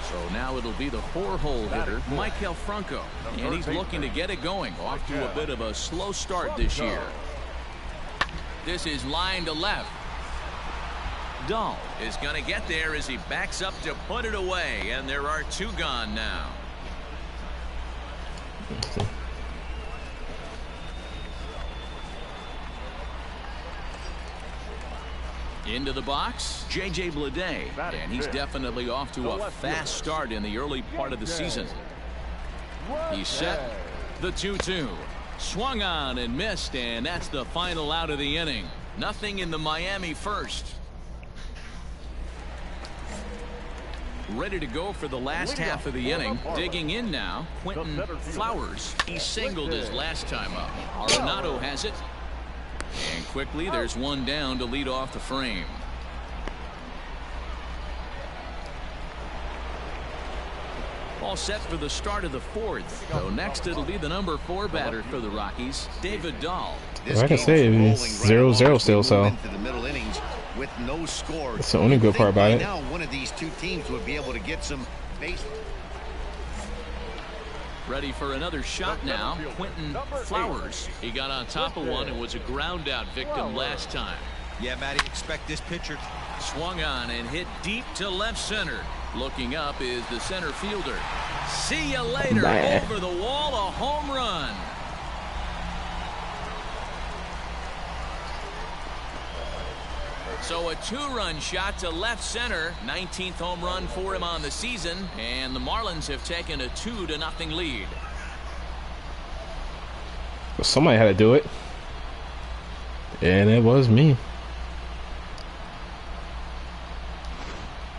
So now it'll be the 4-hole hitter, Michael Franco. And he's looking to get it going. Off to a bit of a slow start this year. This is line to left. Dahl is going to get there as he backs up to put it away. And there are 2 gone now. Into the box, J.J. Bleday, and he's definitely off to a fast start in the early part of the season. He's set. The 2-2. Swung on and missed, and that's the final out of the inning. Nothing in the Miami first. Ready to go for the last half of the inning. Digging in now, Quentin Flowers. He singled his last time up. Arenado has it. And quickly, there's one down to lead off the frame. All set for the start of the 4th. So next, it'll be the number 4 batter for the Rockies, David Dahl. Well, I can say it's 0-0 still, so with no score. That's the only good part about it. Now, one of these 2 teams would be able to get some base. Ready for another shot now. Quentin Flowers. He got on top of one and was a ground out victim last time. Yeah, Matty, expect this pitcher. Swung on and hit deep to left center. Looking up is the center fielder. See you later. Over the wall, a home run. So a 2-run shot to left center. 19th home run for him on the season. And the Marlins have taken a 2-0 lead. Somebody had to do it. And it was me.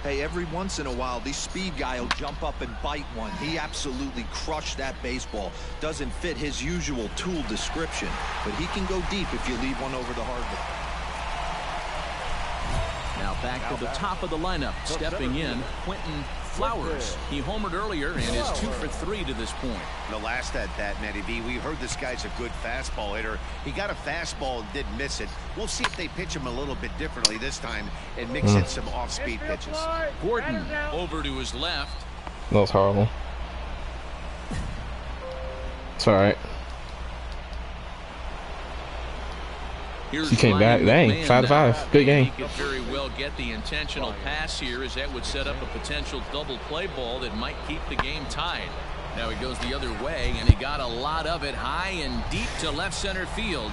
Hey, every once in a while, this speed guy will jump up and bite one. He absolutely crushed that baseball. Doesn't fit his usual tool description, but he can go deep if you leave one over the hardwood. Now back to the top of the lineup. Stepping in, Quentin Flowers. He homered earlier and is 2 for 3 to this point. The last at bat, Matty V, we heard this guy's a good fastball hitter. He got a fastball and did miss it. We'll see if they pitch him a little bit differently this time and mix in some off-speed pitches. Gordon over to his left. That was horrible. It's all right. Here's he came back. Dang, 5-5. Good game. He could very well get the intentional pass here, as that would set up a potential double play ball that might keep the game tied. Now he goes the other way, and he got a lot of it high and deep to left center field.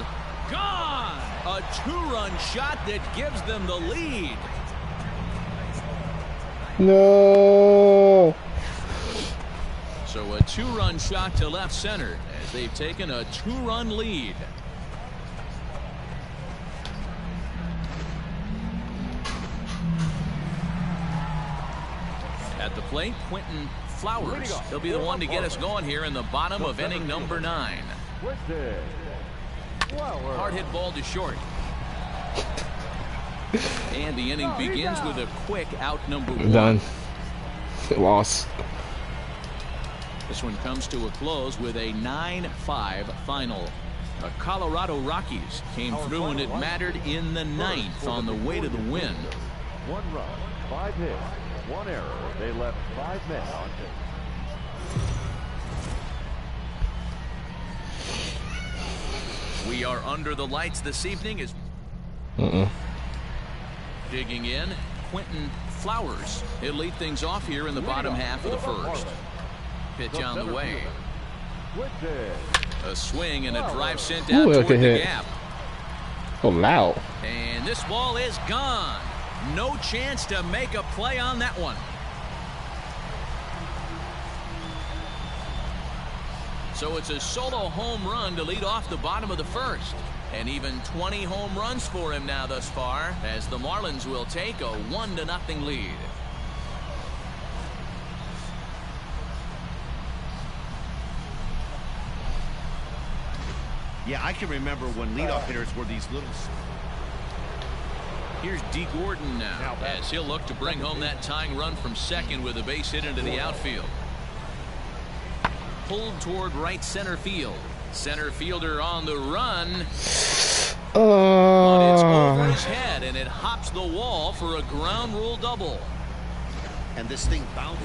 Gone! A 2-run shot that gives them the lead. No. So a 2-run shot to left center as they've taken a 2-run lead. At the plate, Quentin Flowers. He'll be the one to get us going here in the bottom of inning number 9. Hard hit ball to short. And the inning begins with a quick out number 1. Done. Loss. This one comes to a close with a 9-5 final. The Colorado Rockies came through and it mattered in the 9th on the way to the win. 1 run, 5 hits, 1 error. They left 5 men on. We are under the lights this evening as digging in, Quentin Flowers. He'll lead things off here in the bottom half of the first. Pitch on the way. A swing and a drive sent out toward the gap. Oh, loud. And this ball is gone. No chance to make a play on that one. So it's a solo home run to lead off the bottom of the first. And even 20 home runs for him now thus far, as the Marlins will take a 1-0 lead. Yeah, I can remember when leadoff hitters were these little... Here's D. Gordon now, as he'll look to bring home that tying run from second with a base hit into the outfield. Pulled toward right center field. Center fielder on the run. But it's over his head, and it hops the wall for a ground rule double. And this thing bounced.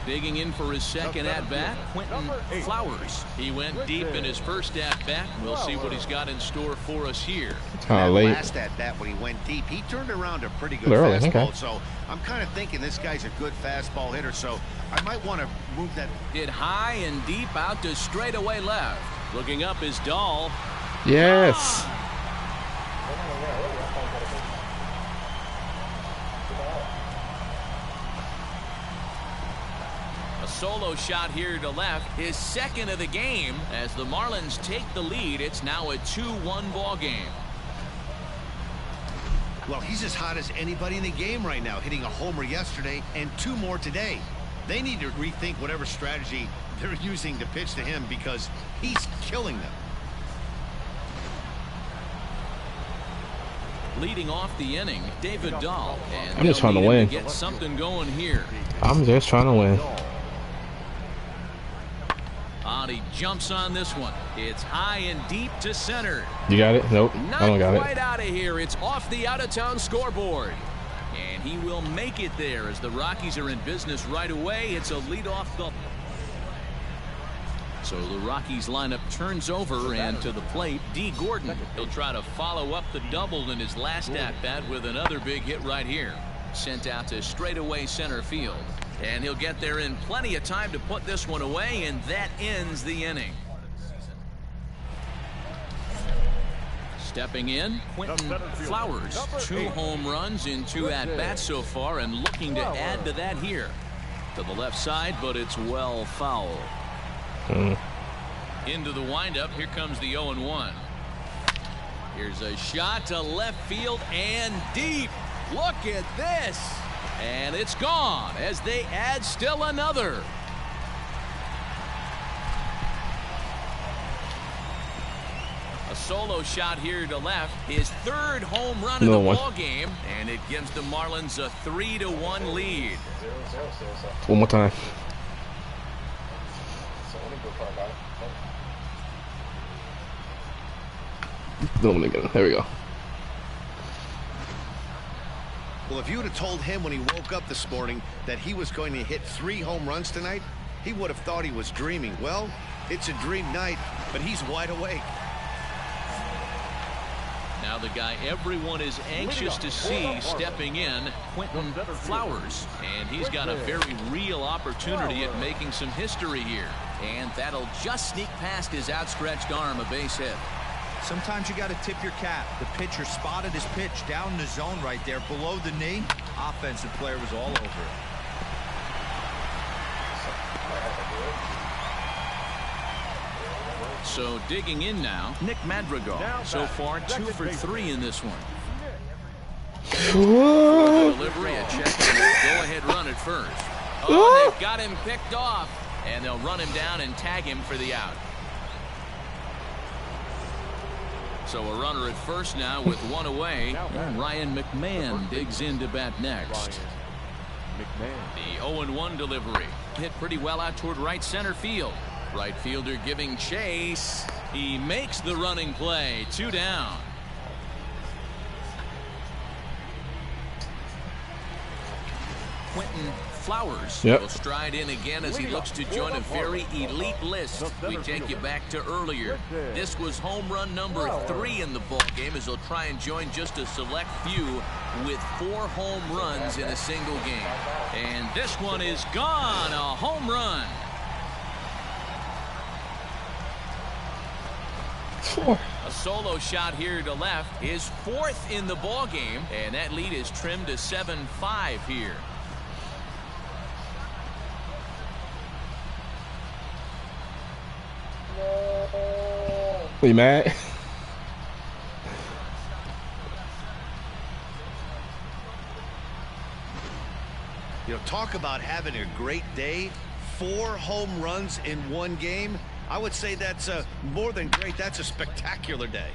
Digging in for his second at-bat, Quentin Flowers. He went deep in his first at-bat. We'll see what he's got in store for us here. That last at-bat when he went deep, he turned around a pretty good fastball. So I'm kind of thinking this guy's a good fastball hitter, so I might want to move that. Hit high and deep out to straightaway left. Looking up is Dahl. Yes. Solo shot here to left, his second of the game. As the Marlins take the lead, it's now a 2-1 ball game. Well, he's as hot as anybody in the game right now, hitting a homer yesterday and 2 more today. They need to rethink whatever strategy they're using to pitch to him, because he's killing them. Leading off the inning, David Dahl. And I'm just trying to win. Get something going here. I'm just trying to win. He jumps on this one. It's high and deep to center. You got it? Nope. I don't got it. Not quite out of here. It's off the out-of-town scoreboard. And he will make it there as the Rockies are in business right away. It's a leadoff double. So the Rockies lineup turns over, and to the plate, D. Gordon. He'll try to follow up the double in his last at-bat with another big hit right here. Sent out to straightaway center field. And he'll get there in plenty of time to put this one away, and that ends the inning. Stepping in, Quentin Flowers. 2 home runs in 2 at-bats so far, and looking to add to that here. To the left side, but it's well foul. Into the windup, here comes the 0-1. Here's a shot to left field and deep. Look at this. And it's gone as they add still another. A solo shot here to left. His 3rd home run of the ball game, and it gives the Marlins a 3-1 lead. One more time. There we go. Well, if you would have told him when he woke up this morning that he was going to hit 3 home runs tonight, he would have thought he was dreaming. Well, it's a dream night, but he's wide awake. Now the guy everyone is anxious to see stepping in, Quentin Flowers. And he's got a very real opportunity at making some history here. And that'll just sneak past his outstretched arm, a base hit. Sometimes you got to tip your cap. The pitcher spotted his pitch down in the zone right there below the knee. Offensive player was all over it. So digging in now, Nick Madrigal. So far 2 for 3 in this one. Delivery, a check and a go-ahead run at first. Oh, they've got him picked off, and they'll run him down and tag him for the out. So a runner at first now with one away. And Ryan McMahon digs in to bat next. The 0-1 delivery hit pretty well out toward right center field. Right fielder giving chase. He makes the running play. 2 down. Quentin Flowers will stride in again as he looks to join a very elite list. We take you back to earlier. This was home run number 3 in the ball game as he'll try and join just a select few with 4 home runs in a single game. And this one is gone. A home run. 4. A solo shot here to left, his 4th in the ball game, and that lead is trimmed to 7-5 here. We mad? You know, talk about having a great day. 4 home runs in one game. I would say that's more than great. That's a spectacular day.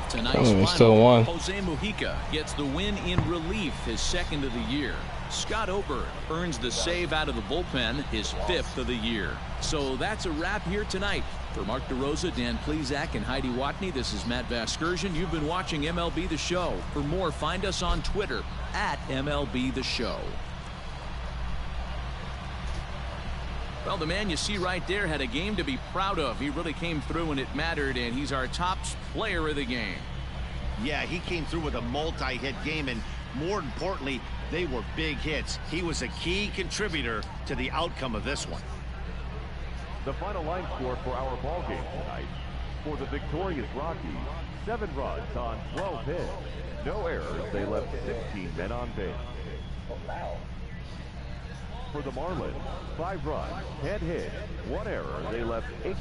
Tonight's we still won. Jose Mujica gets the win in relief, his 2nd of the year. Scott Ober earns the save out of the bullpen, his 5th of the year. So that's a wrap here tonight. For Mark DeRosa, Dan Plezak, and Heidi Watney, this is Matt Vasgersian. You've been watching MLB The Show. For more, find us on Twitter at MLB The Show. Well, the man you see right there had a game to be proud of. He really came through when it mattered, and he's our top player of the game. Yeah, he came through with a multi-hit game, and more importantly, they were big hits. He was a key contributor to the outcome of this one. The final line score for our ball game tonight. For the victorious Rockies, 7 runs on 12 hits. No errors. They left 16 men on base. For the Marlins, 5 runs, 10 hits, 1 error. They left 8.